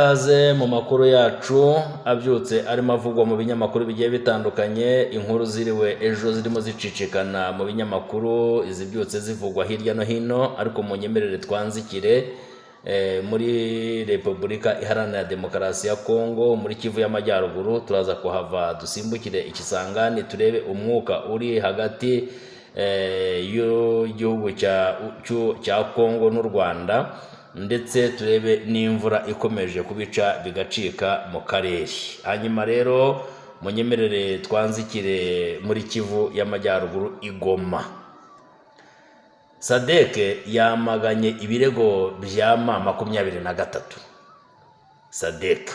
Ikaze mu makuru yacu abyutse arimo avugwa mu binyamakuru bigiye bitandukanye, inkuru ziriwe ejo zirimo zicicikana mu binyamakuru, izibyutse zivugwa hirya no hino, ariko mu nyemerere twanzikire muri Repubulika Iharanira Demokarasi ya Kongo, muri Kivu y'Amajyaruguru. Turaza kuhava dusimbukire Ikisangani turebe umwuka uri hagati y'igihugu cya Kongo n'u Rwanda, ndetse turebe n'imvura ikomeje kubica bigacika mu karere. Hanyuma rero munyemerere twanzikire muri Kivu y'Amajyaruguru i Goma. Sadek yamaganye ibirego bya M23. Sadek,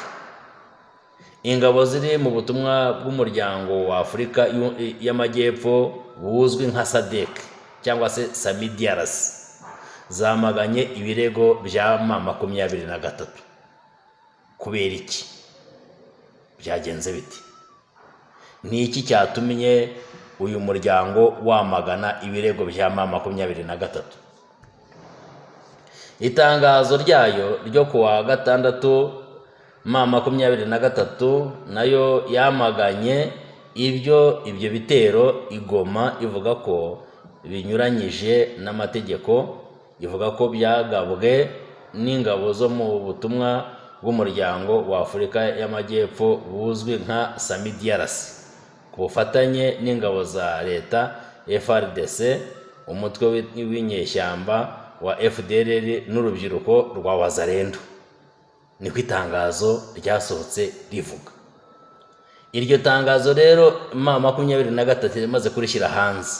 ingabo ziri mu butumwa bw'umuryango wa Afurika y'Amajyepfo buzwi nka Sadek cyangwa se Samidiarasi, zamaganye ibirego bya M23. Kubera iki? Byagenze biti? Ni iki cyatumye uyu muryango wamagana ibirego bya M23? Itangazo ryayo ryo kuwa gatandatu, M23 nayo yamaganye ibyo bitero i Goma, ivuga ko binyuranyije n'amategeko. Ivuga ko byagabwe n'ingabo zo mu butumwa bw'umuryango wa Afurika y'Amajyepfo buzwi nka Samidiarasi ku bufatanye n'ingabo za leta FARDC, umutwe w'inyeshyamba wa FDLR n'urubyiruko rwa Wazalendo. Niko itangazo ryasohotse rivuga. Iryo tangazo rero M23 imaze kurishyira hanze,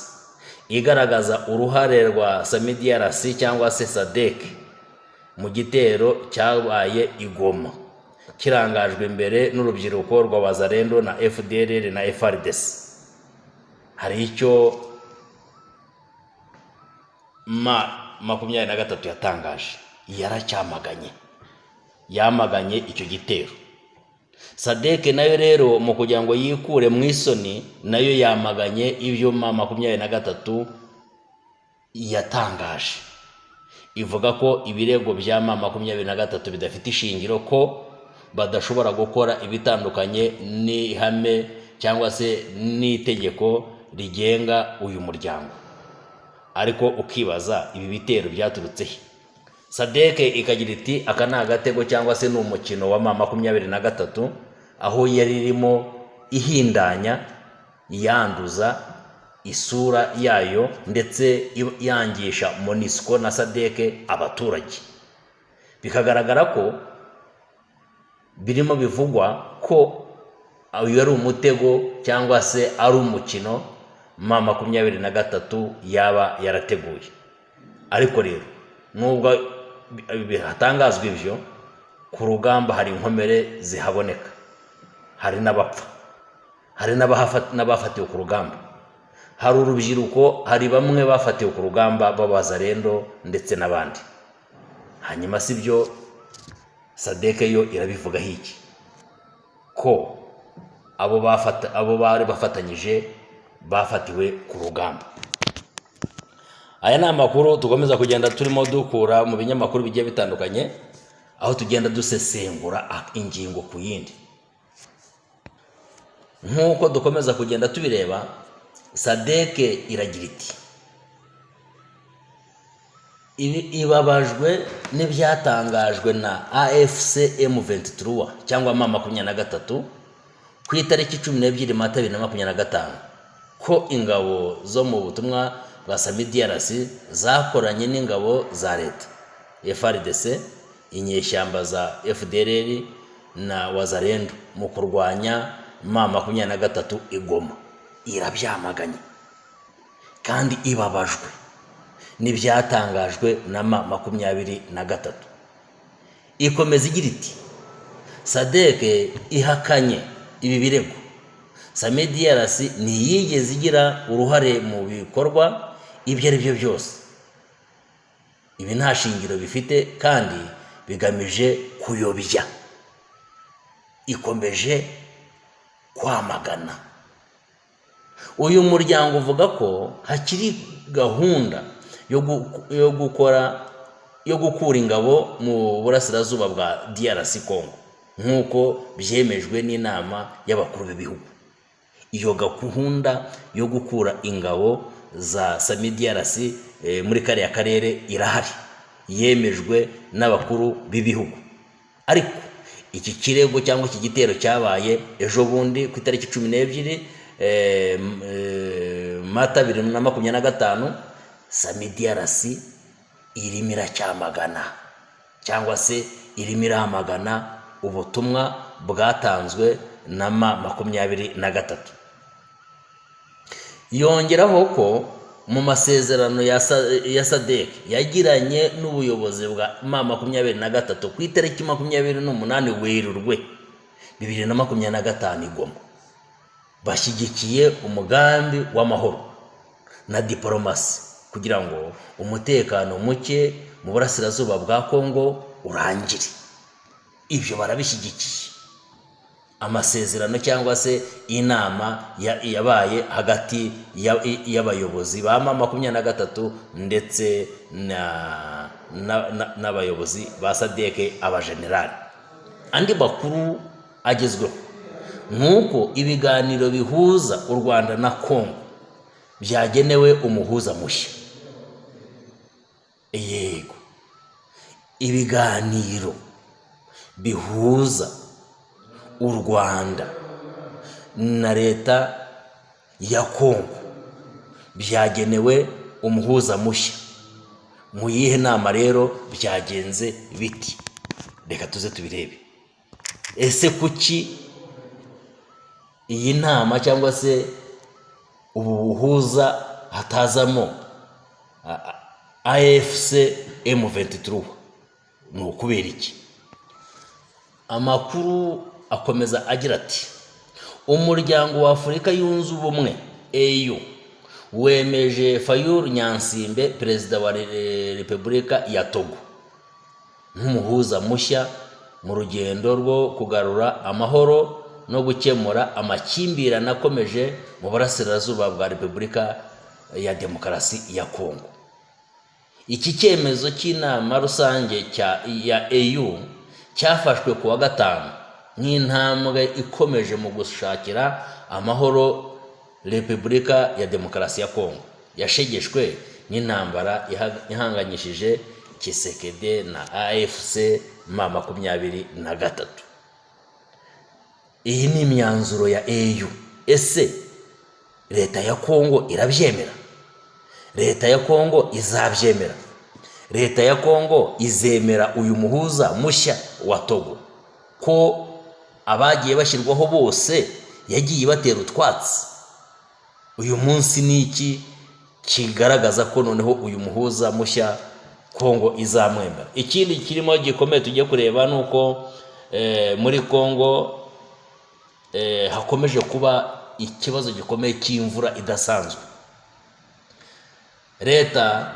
igaragaza uruhare rwa Samidiarasi cyangwa se Sadek mu gitero cyabaye i Goma, kirangajwe imbere n'urubyiruko rwa Wazalendo na FDLR na FARDC. Hari icyo M23 yatangaje, yaracyamaganye, yamaganye icyo gitero. Sadek nayo rero mu kugira ngo yikure mu isoni, nayo yamaganye ibyo M23 yatangaje. Ivuga ko ibirego bya M23 bidafite ishingiro, ko badashobora gukora ibitandukanye n'ihame cyangwa se n'itegeko rigenga uyu muryango. Ariko ukibaza, ibi bitero byaturutse he? Sadek ikagira iti aka ni agatego cyangwa se ni umukino wa M23, aho yari irimo ihindanya, yanduza isura yayo, ndetse yangisha MONUSCO na Sadek abaturage. Bikagaragara ko birimo bivugwa ko uyu ari umutego cyangwa se ari umukino M23 yaba yarateguye. Ariko rero nubwo hatangazwa ibyo, ku rugamba hari inkomere zihaboneka, hari n'abapfa, hari n'abafatiwe ku rugamba, hari urubyiruko, hari bamwe bafatiwe ku rugamba b'Abazalendo ndetse n'abandi. Hanyuma si byo Sadek yo irabivugaho iki? Ko abo bari bafatanyije bafatiwe ku rugamba. Aya ni amakuru tukomeza kugenda turimo dukura mu binyamakuru bigiye bitandukanye, aho tugenda dusesengura ingingo ku yindi. Nk'uko dukomeza kugenda tubireba, Sadek iragira iti ibabajwe n'ibyatangajwe na AFC M23 cyangwa M23 ku itariki 12 Mata 2025 ko ingabo zo mu butumwa bwa Samidiarasi zakoranye n'ingabo za leta FARDC, inyeshyamba za FDLR na Wazalendo mu kurwanya M23 i Goma. Irabyamaganye kandi ibabajwe n'ibyatangajwe na M23. Ikomeza igira iti Sadek ihakanye ibi birego. Samidiarasi ntiyigeze igira uruhare mu bikorwa ibyo ari byo byose. Ibi nta shingiro bifite kandi bigamije kuyobya. Ikomeje kwamagana. Uyu muryango uvuga ko hakiri gahunda yo gukora yo gukura ingabo mu burasirazuba bwa DRC Congo nk'uko byemejwe n'inama y'abakuru b'ibihugu. Iyo gahunda yo gukura ingabo za SAMI DRC muri kariya karere irahari, yemejwe n'abakuru b'ibihugu. Ariko iki kirego cyangwa iki gitero cyabaye ejo bundi ku itariki 12 Mata 2025, SAMI DRC irimo iracyamagana cyangwa se irimo iramagana ubutumwa bwatanzwe na M23. Yongeraho ko mu masezerano ya SADC yagiranye n'ubuyobozi bwa M23 ku itariki 28 Werurwe 2025 Goma, bashyigikiye umugambi w'amahoro na diplomasi kugira ngo umutekano muke mu burasirazuba bwa Kongo urangire. Ibyo barabishyigikiye. Amasezerano cyangwa se inama yabaye hagati y'abayobozi ba M23 ndetse n'abayobozi ba SADC abajenerali. Andi makuru agezweho nuko ibiganiro bihuza u Rwanda na Kongo byagenewe umuhuza mushya. Yego, ibiganiro bihuza u Rwanda na leta ya Kongo byagenewe umuhuza mushya. Mu yihe nama rero byagenze biti? Reka tuze tubirebe. Ese kuki iyi nama cyangwa se ubu buhuza hatazamo AFC M23? Ni ukubera iki? Amakuru akomeza agira ati, umuryango wa Afurika yunze ubumwe AU wemeje Fayulu Nyansimbe, perezida wa Repubulika ya Togo, nk'umuhuza mushya mu rugendo rwo kugarura amahoro no gukemura amakimbirane akomeje mu burasirazuba bwa Repubulika ya Demokarasi ya Kongo. Iki cyemezo cy'inama rusange ya AU cyafashwe kuwa gatanu nk'intambwe ikomeje mu gushakira amahoro Repubulika ya Demokarasi ya Kongo yashegeshwe n'intambara ihanganyishije Tshisekedi na AFC M23. Iyi ni imyanzuro ya AU. Ese leta ya Kongo irabyemera? Leta ya Kongo izabyemera? Leta ya Kongo izemera uyu muhuza mushya wa Togo ko abagiye bashyirwaho bose yagiye batera utwatsi? Uyu munsi ni iki kigaragaza ko noneho uyu muhuza mushya Kongo izamwemera? Ikindi kirimo gikomeye tugiye kureba nuko muri Kongo hakomeje kuba ikibazo gikomeye cy'imvura idasanzwe. Leta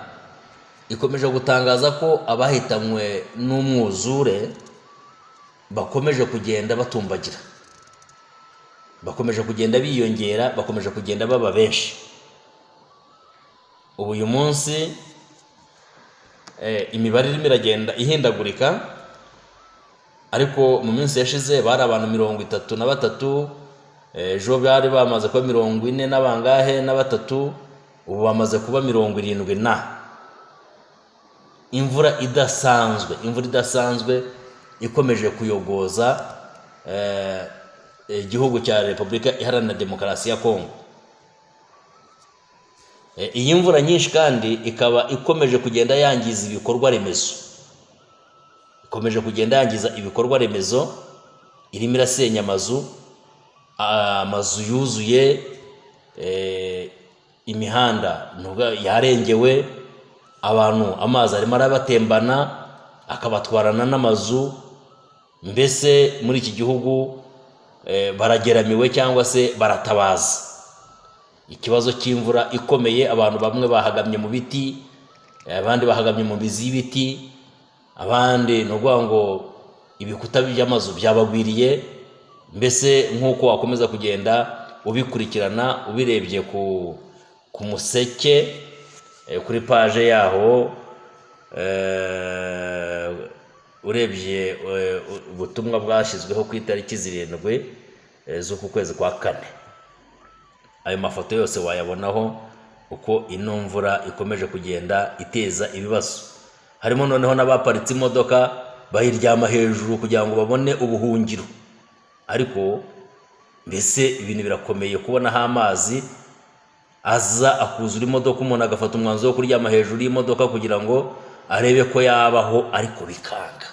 ikomeje gutangaza ko abahitanywe n'umwuzure bakomeje kugenda batumbagira, bakomeje kugenda biyongera, bakomeje kugenda baba benshi. Ubu uyu munsi imibare irimo iragenda ihindagurika, ariko mu minsi yashize bari abantu 33, ejo bari bamaze kuba 40 n'abangahe na batatu, ubu bamaze kuba 70 na. Imvura idasanzwe ikomeje kuyogoza igihugu cya Repubulika Iharanira Demokarasi ya Kongo. Iyi mvura nyinshi kandi ikaba ikomeje kugenda yangiza ibikorwa remezo. Ikomeje kugenda yangiza ibikorwa remezo, irimo irasenya amazu yuzuye, imihanda yarengewe, abantu amazi arimo arabatembana akabatwarana n'amazu. Mbese muri iki gihugu barageramiwe cyangwa se baratabaza. Ikibazo cy'imvura ikomeye, abantu bamwe bahagamye mu biti, abandi bahagamye mu bizi y'ibiti, abandi n'ubwo ngo ibikuta by'amazu byabagwiriye. Mbese nk'uko wakomeza kugenda ubikurikirana ubirebye ku museke kuri page yaho urebye ubutumwa bwashyizweho ku itariki 7 z'uku kwezi kwa 4. Ayo mafoto yose wayabonaho uko ino mvura ikomeje kugenda iteza ibibazo. Harimo noneho n'abaparitse imodoka bayiryama hejuru kugira ngo babone ubuhungiro. Ariko mbese ibintu birakomeye kubonaho amazi aza akuzura imodoka, umuntu agafata umwanzuro wo kuryama hejuru y'imodoka kugira ngo arebe ko yabaho, ariko bikanga.